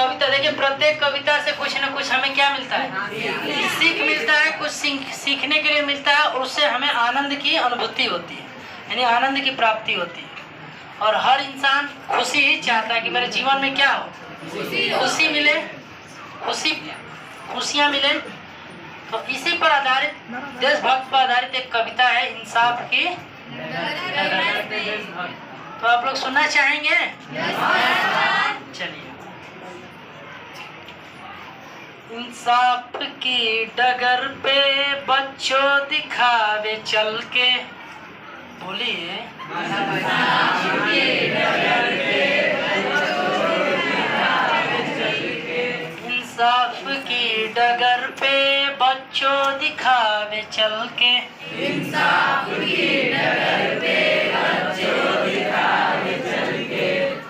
कविता देखिए, प्रत्येक कविता से कुछ न कुछ हमें क्या मिलता है, सीख मिलता है, कुछ सीखने के लिए मिलता है, और उससे हमें आनंद की अनुभूति होती है, यानी आनंद की प्राप्ति होती है। और हर इंसान खुशी ही चाहता है कि मेरे जीवन में क्या हो, खुशी मिले, खुशियाँ मिले। तो इसी पर आधारित, देशभक्त पर आधारित एक कविता है, इंसाफ की डगर। तो आप लोग सुनना चाहेंगे? चलिए। इंसाफ की डगर पे बच्चों दिखावे चल के, बोलिए। इंसाफ की डगर पे बच्चों दिखावे चल के, इंसाफ की डगर पे बच्चों दिखावे चल के,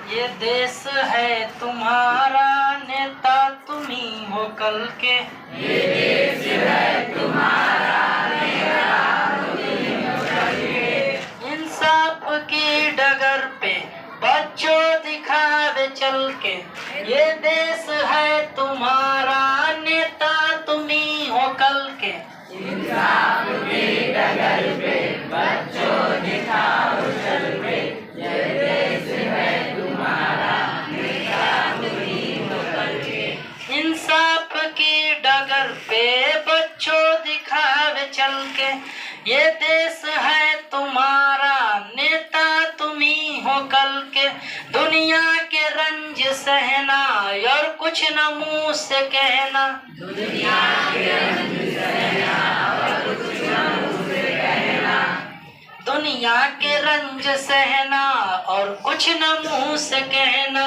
ये देश है तुम्हारा, नेता तुम्ही हो कल के, ये देश है तुम्हारा, नेता तुम्ही हो कल के। इंसाफ की डगर पे बच्चों दिखावे चल के, ये देश है तुम्हारा, नेता तुम्ही हो कल के। इंसाफ की डगर पे बच्चों दिखावे चल के, ये देश है तुम्हारा, नेता तुम्ही हो कल के। इंसाफ की डगर पे बच्चों दिखावे चल के, ये देश है तुम्हारा, नेता तुम्ही हो कल के। दुनिया के रंज सहना और कुछ न मुंह से कहना, दुनिया के रंज सहना और कुछ न मुंह से कहना, दुनिया के रंज सहना और कुछ न मुंह से कहना,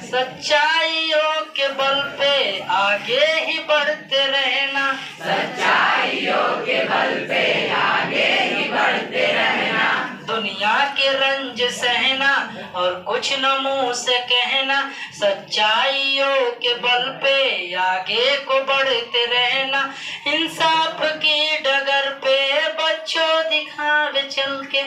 सच्चाइयों के बल पे आगे ही बढ़ते रहना, सच्चाइयों के बल पे आगे ही बढ़ते रहना, दुनिया के रंज सहना और कुछ न मुंह से कहना, सच्चाइयों के बल पे आगे को बढ़ते रहना। इंसाफ की डगर पे बच्चों दिखावे चल के,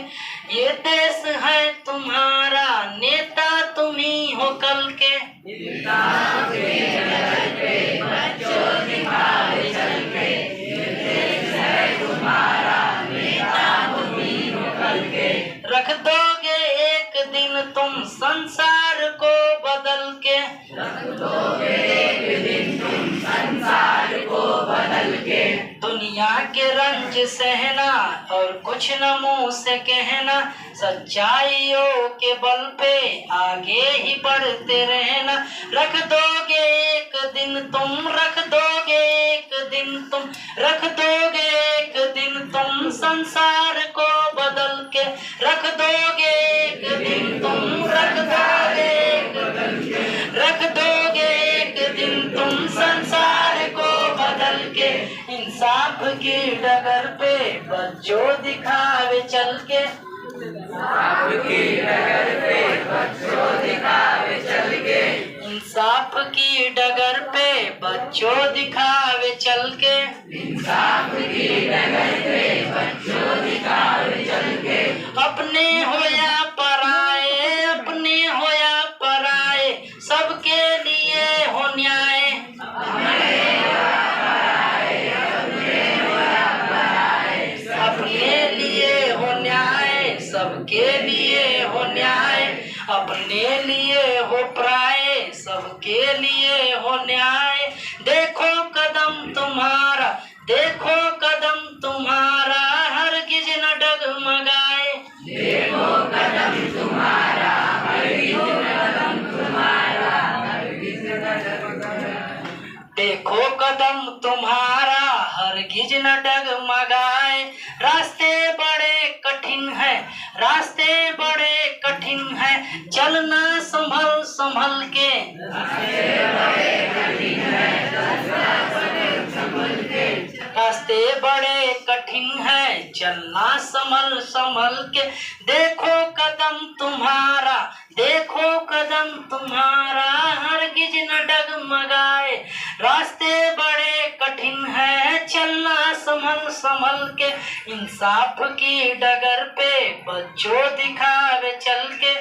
ये देश है तुम्हारा, नेता तुम्ही हो कल के। इंसाफ की डगर पे बच्चों दिखावे चल के, ये देश है तुम्हारा, नेता तुम्ही हो कल के। रख दोगे एक दिन तुम संसार को बदल के, रख दोगे एक दिन तुम संसार को बदल के, दुनिया के रंज सहना और कुछ न मुंह से कहना, सच्चाइयों के बल पे आगे ही बढ़ते रहना। रख दोगे एक दिन तुम, रख दोगे एक दिन तुम, रख दोगे एक दिन तुम संसार को बदल के, रख दोगे एक दिन तुम, रख दोगे एक दिन, रख दोगे एक दिन तुम संसार को बदल के। इंसाफ की डगर पे बच्चों दिखावे चल के, इंसाफ की डगर पे बच्चों दिखावे चल के, इंसाफ की डगर पे बच्चों दिखावे चल के, इंसाफ की डगर पे बच्चों दिखावे चल के। अपने हो या पराए, अपने हो या पराए, सबके लिए हो न्याय, अपने लिए हो न्याय, सबके लिए हो न्याय, अपने लिए हो प्राय, सबके लिए हो न्याय। देखो कदम तुम्हारा, देखो कदम तुम्हारा, हरगिज न डगमगाए, देखो कदम तुम्हारा, हरगिज न कदम तुम्हारा, हरगिज न डगमगाए, देखो कदम तुम्हारा, हरगिज न डगमगाए। रास्ते बड़े कठिन है, रास्ते बड़े कठिन है, चलना संभल संभल के, रास्ते बड़े कठिन है, चलना संभल संभल के, रास्ते बड़े कठिन है, चलना संभल संभल के। देखो कदम तुम्हारा, देखो कदम तुम्हारा, हरगिज न डगमगाए, रास्ते बड़े कठिन है चलना संभल संभल के, इंसाफ की डगर पे बच्चों दिखावे चल के।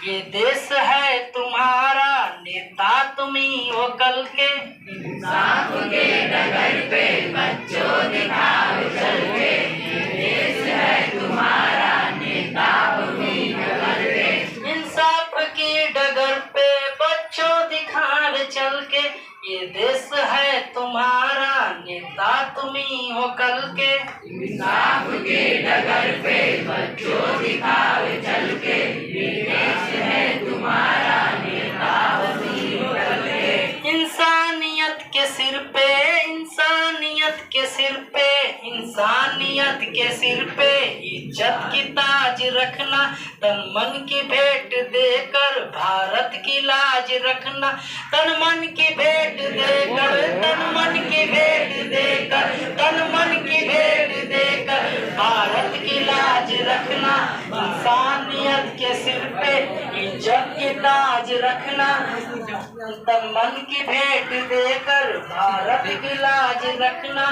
ये देश है तुम्हारा, नेता तुम ही हो कल के। इंसाफ के डगर पे बच्चों दिखावे चल के, ये देश है तुम्हारा, नेता तुम ही हो कल के। इंसाफ की डगर पे बच्चों दिखावे चल के, ये देश है तुम्हारा, नेता तुम ही हो कल के। इंसाफ के डगर पे बच्चों दिखावे चल के, ये देश है तुम्हारा, नेता तुम ही हो कल के। इंसानियत के सिर पे, इंसानियत के सिर पे, इंसानियत के सिर पे इज्जत की ताज रखना, तन मन की भेंट देकर भारत की लाज रखना। तन मन की भेंट देकर, तन मन की भेंट देकर, तन मन की भेंट देकर भारत की लाज रखना। इंसानियत के सिर पे इज्जत की ताज रखना, तन मन की भेंट देकर भारत की लाज रखना।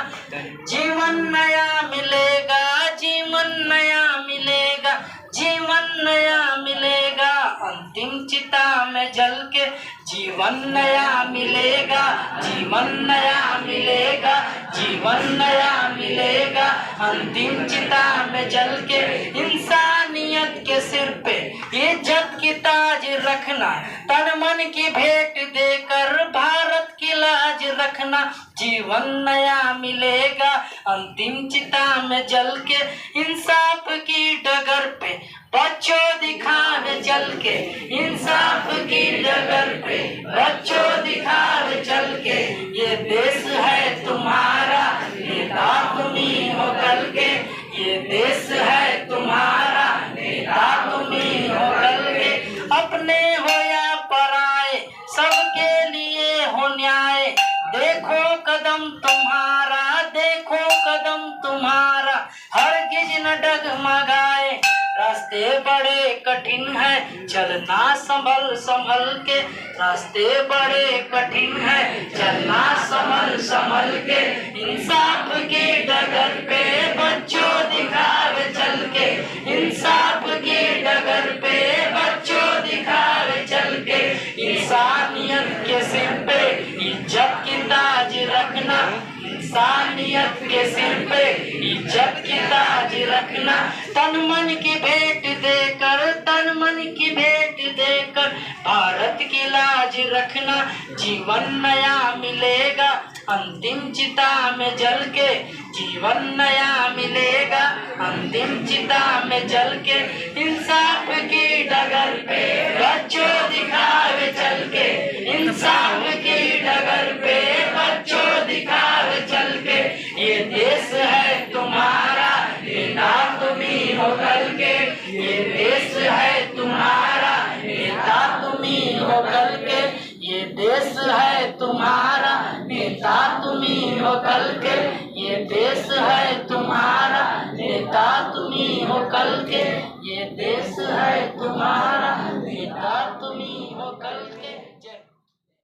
जीवन नया मिलेगा, जीवन नया मिलेगा, जीवन नया मिलेगा, अंतिम चिता में जल के। जीवन नया मिलेगा, जीवन नया मिलेगा, जीवन नया मिलेगा, अंतिम चिता में जल के। इंसानियत के सिर पे इज्जत की ताज रखना, तन मन की भेंट देकर भारत की लाज रखना। जीवन नया मिलेगा, अंतिम चिता में जल के। इंसाफ की डगर पे बच्चों दिखावे चल के, इंसाफ की डगर पे बच्चों दिखावे चल के। ये देश है तुम्हारा, नेता तुम ही हो कल के। ये देश है तुम्हारा, नेता तुम ही हो कल के। अपने हो या पराए, सबके लिए हो न्याय। देखो कदम तुम्हारा, देखो कदम तुम्हारा, हरगिज न डगमगाए। रास्ते बड़े कठिन है चलना संभल संभल के, रास्ते बड़े कठिन है चलना संभल संभल के। इंसाफ की डगर पे बच्चों दिखावे चल के, इंसाफ की डगर पे बच्चों दिखावे चल के। इंसानियत के सिर पे इज्जत की ताज रखना, इंसानियत के सिर पे इज्जत की ताज रखना। तन मन की भेंट देकर, तन मन की भेंट देकर भारत की लाज रखना। जीवन नया मिलेगा, अंतिम चिता में जल के। जीवन नया मिलेगा, अंतिम चिता में जल के। इंसाफ की डगर पे बच्चों दिखावे चल के, इंसाफ की डगर पे बच्चों दिखावे चल के। ये देश है तुम्हारा, नेता तुम ही हो कल के। ये देश है तुम्हारा, नेता तुम ही हो कल के। ये देश है तुम्हारा, नेता तुम ही हो कल के। ये देश है तुम्हारा, नेता तुम ही हो कल के। ये देश है तुम्हारा।